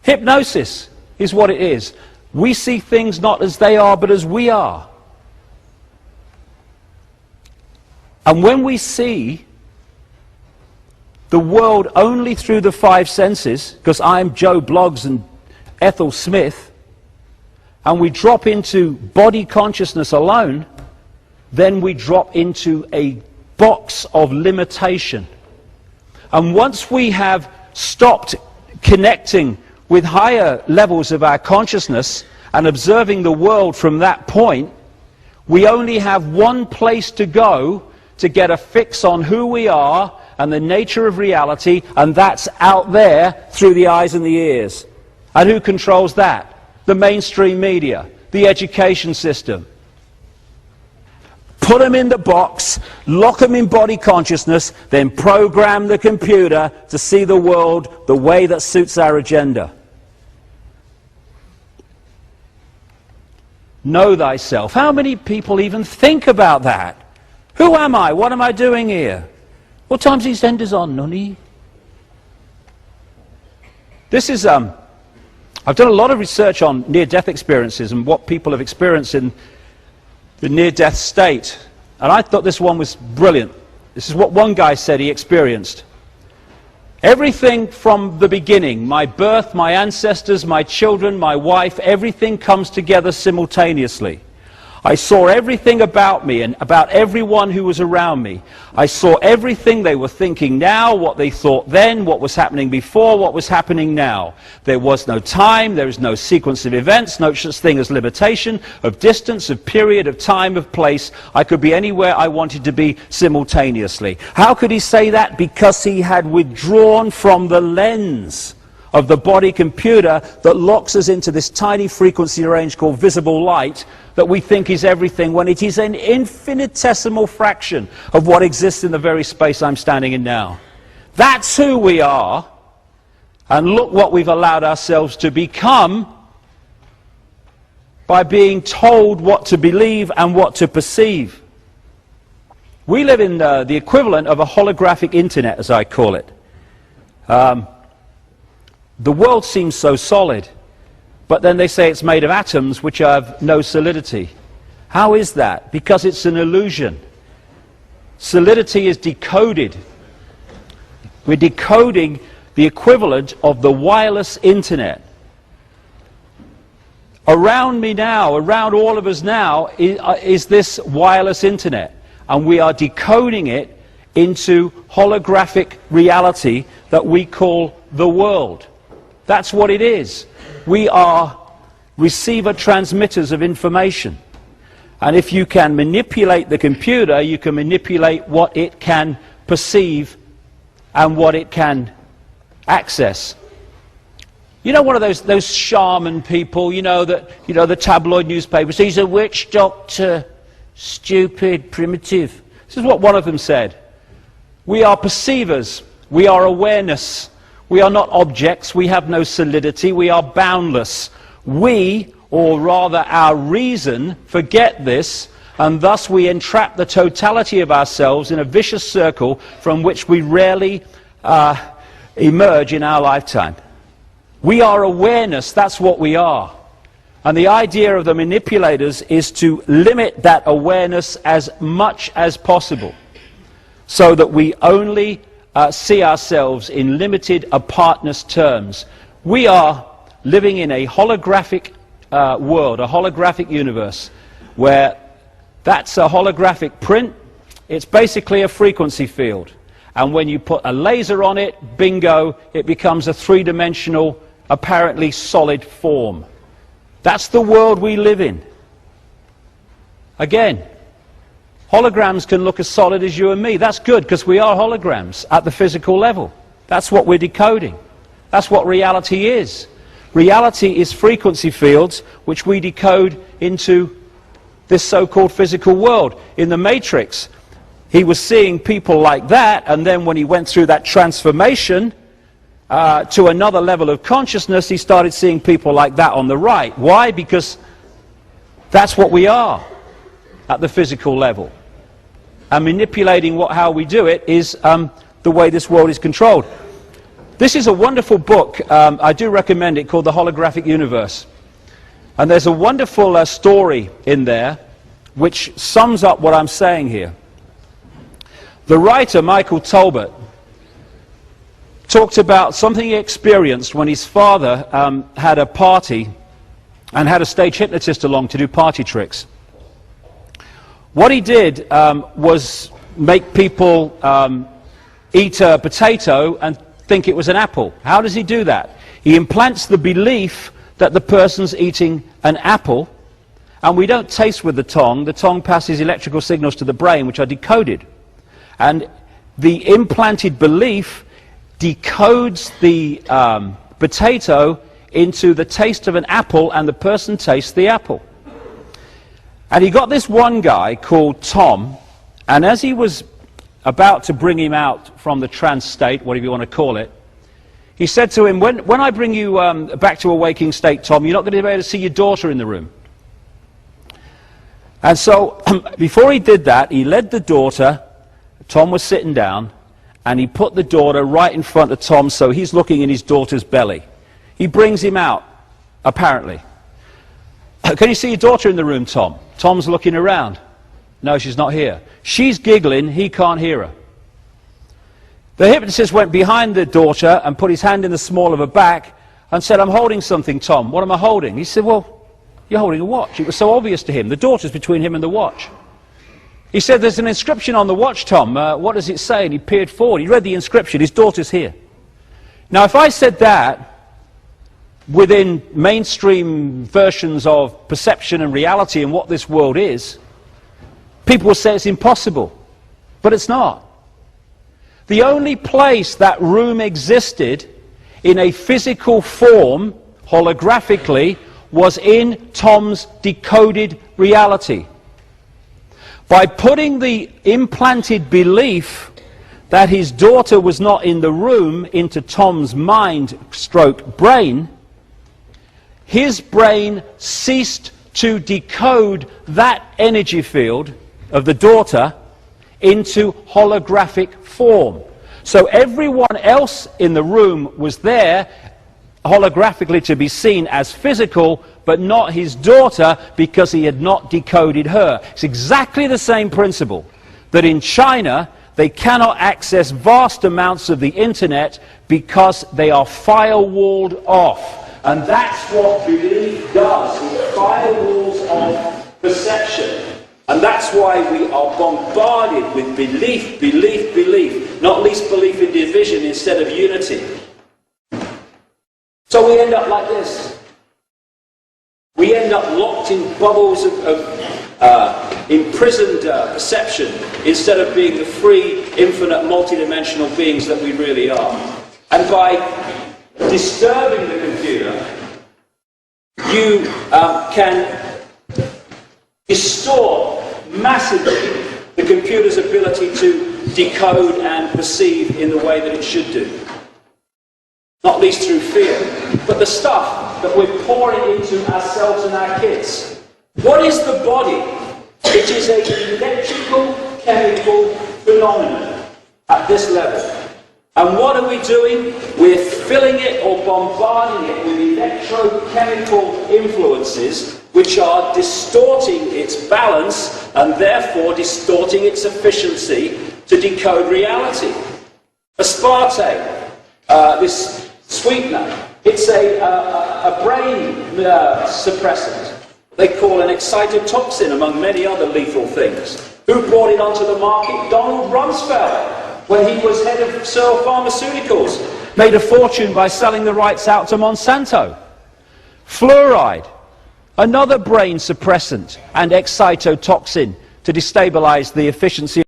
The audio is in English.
Hypnosis is what it is. We see things not as they are, but as we are. And when we see the world only through the five senses, because I'm Joe Bloggs and Ethel Smith, and we drop into body consciousness alone, then we drop into a box of limitation. And once we have stopped connecting with higher levels of our consciousness and observing the world from that point, we only have one place to go to get a fix on who we are and the nature of reality, and that's out there through the eyes and the ears. And who controls that? The mainstream media, the education system. Put them in the box, lock them in body consciousness, then program the computer to see the world the way that suits our agenda. Know thyself. How many people even think about that? Who am I? What am I doing here? What time's EastEnders on, Nunny? This is, I've done a lot of research on near-death experiences and what people have experienced in the near-death state. And I thought this one was brilliant. This is what one guy said he experienced. Everything from the beginning, my birth, my ancestors, my children, my wife, everything comes together simultaneously. I saw everything about me and about everyone who was around me. I saw everything they were thinking now, what they thought then, what was happening before, what was happening now. There was no time, there is no sequence of events, no such thing as limitation, of distance, of period, of time, of place. I could be anywhere I wanted to be simultaneously. How could he say that? Because he had withdrawn from the lens of the body computer that locks us into this tiny frequency range called visible light that we think is everything, when it is an infinitesimal fraction of what exists in the very space I'm standing in now. That's who we are, and look what we've allowed ourselves to become by being told what to believe and what to perceive. We live in the equivalent of a holographic internet, as I call it. The world seems so solid, but then they say it's made of atoms which have no solidity. How is that? Because it's an illusion. Solidity is decoded. We're decoding the equivalent of the wireless internet. Around me now, around all of us now, is this wireless internet. And we are decoding it into holographic reality that we call the world. That's what it is. We are receiver transmitters of information. And if you can manipulate the computer, you can manipulate what it can perceive and what it can access. You know, one of those shaman people, the tabloid newspapers, he's a witch doctor, stupid, primitive. This is what one of them said. We are perceivers. We are awareness. We are not objects, we have no solidity, we are boundless. We, or rather our reason, forget this, and thus we entrap the totality of ourselves in a vicious circle from which we rarely emerge in our lifetime. We are awareness, that's what we are. And the idea of the manipulators is to limit that awareness as much as possible, so that we only see ourselves in limited apartness terms. We are living in a holographic world, a holographic universe, where that's a holographic print. It's basically a frequency field. And when you put a laser on it, bingo, it becomes a three-dimensional, apparently solid form. That's the world we live in. Again, holograms can look as solid as you and me. That's good, because we are holograms at the physical level. That's what we're decoding. That's what reality is. Reality is frequency fields which we decode into this so-called physical world. In the Matrix, he was seeing people like that, and then when he went through that transformation to another level of consciousness, he started seeing people like that on the right. Why? Because that's what we are at the physical level. And manipulating how we do it is the way this world is controlled. This is a wonderful book, I do recommend it, called The Holographic Universe. And there's a wonderful story in there which sums up what I'm saying here. The writer, Michael Talbot, talked about something he experienced when his father had a party and had a stage hypnotist along to do party tricks. What he did was make people eat a potato and think it was an apple. How does he do that? He implants the belief that the person's eating an apple, and we don't taste with the tongue. The tongue passes electrical signals to the brain, which are decoded. And the implanted belief decodes the potato into the taste of an apple, and the person tastes the apple. And he got this one guy called Tom, and as he was about to bring him out from the trance state, whatever you want to call it, he said to him, when I bring you back to a waking state, Tom, you're not going to be able to see your daughter in the room. And so, before he did that, he led the daughter, Tom was sitting down, and he put the daughter right in front of Tom, so he's looking in his daughter's belly. He brings him out, apparently. Can you see your daughter in the room, Tom? Tom's looking around. No, she's not here. She's giggling, he can't hear her. The hypnotist went behind the daughter and put his hand in the small of her back and said, I'm holding something, Tom. What am I holding? He said, well, you're holding a watch. It was so obvious to him. The daughter's between him and the watch. He said, there's an inscription on the watch, Tom. What does it say? And he peered forward. He read the inscription. His daughter's here. Now, if I said that within mainstream versions of perception and reality and what this world is, people will say it's impossible, but it's not. The only place that room existed in a physical form, holographically, was in Tom's decoded reality. By putting the implanted belief that his daughter was not in the room into Tom's mind/brain, his brain ceased to decode that energy field of the daughter into holographic form. So everyone else in the room was there holographically to be seen as physical, but not his daughter, because he had not decoded her. It's exactly the same principle that in China they cannot access vast amounts of the internet because they are firewalled off. And that's what belief does. It firewalls off perception. And that's why we are bombarded with belief, belief, belief. Not least belief in division instead of unity. So we end up like this. We end up locked in bubbles of imprisoned perception instead of being the free, infinite, multidimensional beings that we really are. And by disturbing the computer, you can distort massively the computer's ability to decode and perceive in the way that it should do. Not least through fear, but the stuff that we're pouring into ourselves and our kids. What is the body? It is an electrical, chemical phenomenon at this level. And what are we doing? We're filling it or bombarding it with electrochemical influences which are distorting its balance and therefore distorting its efficiency to decode reality. Aspartame, this sweetener, it's a brain suppressant. They call an excitotoxin among many other lethal things. Who brought it onto the market? Donald Rumsfeld, when he was head of Searle Pharmaceuticals, made a fortune by selling the rights out to Monsanto. Fluoride, another brain suppressant and excitotoxin to destabilize the efficiency